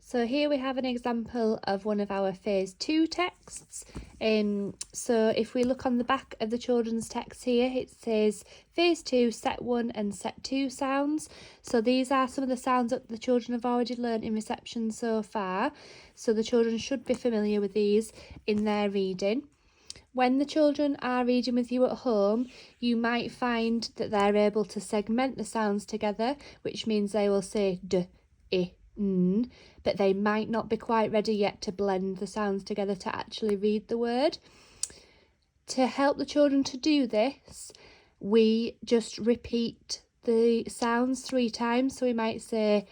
So here we have an example of one of our phase 2 texts. So if we look on the back of the children's text here, it says phase 2 set 1 and set 2 sounds. So these are some of the sounds that the children have already learned in reception so far. So the children should be familiar with these in their reading. When the children are reading with you at home, you might find that they're able to segment the sounds together, which means they will say d, I, n, but they might not be quite ready yet to blend the sounds together to actually read the word. To help the children to do this, we just repeat the sounds 3 times. So we might say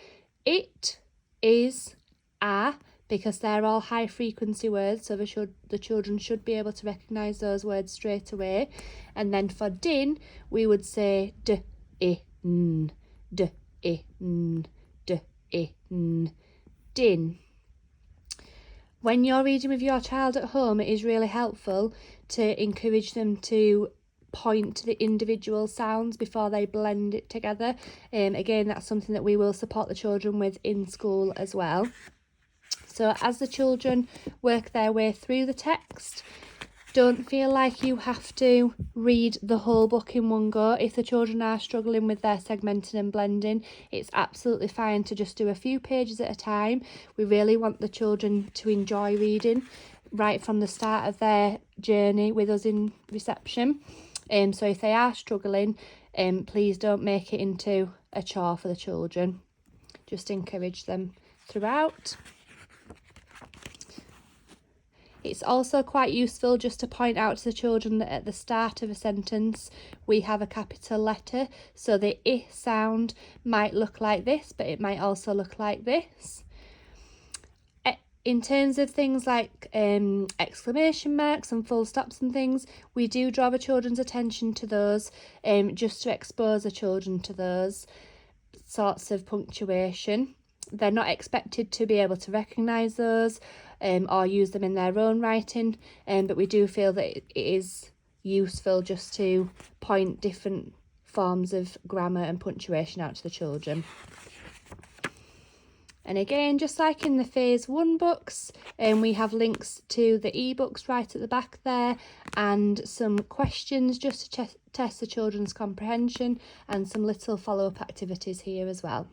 it, is, a, because they're all high frequency words, so the children should be able to recognise those words straight away. And then for din, we would say d, I, n, d, I, n, d, I, n, din. When you're reading with your child at home, it is really helpful to encourage them to point to the individual sounds before they blend it together. Again, that's something that we will support the children with in school as well. So as the children work their way through the text, don't feel like you have to read the whole book in one go. If the children are struggling with their segmenting and blending, it's absolutely fine to just do a few pages at a time. We really want the children to enjoy reading right from the start of their journey with us in reception. So if they are struggling, please don't make it into a chore for the children. Just encourage them throughout. It's also quite useful just to point out to the children that at the start of a sentence we have a capital letter, so the I sound might look like this, but it might also look like this. In terms of things like exclamation marks and full stops and things, we do draw the children's attention to those just to expose the children to those sorts of punctuation. They're not expected to be able to recognise those or use them in their own writing, but we do feel that it is useful just to point different forms of grammar and punctuation out to the children. And again, just like in the phase 1 books, we have links to the ebooks right at the back there and some questions just to test the children's comprehension and some little follow-up activities here as well.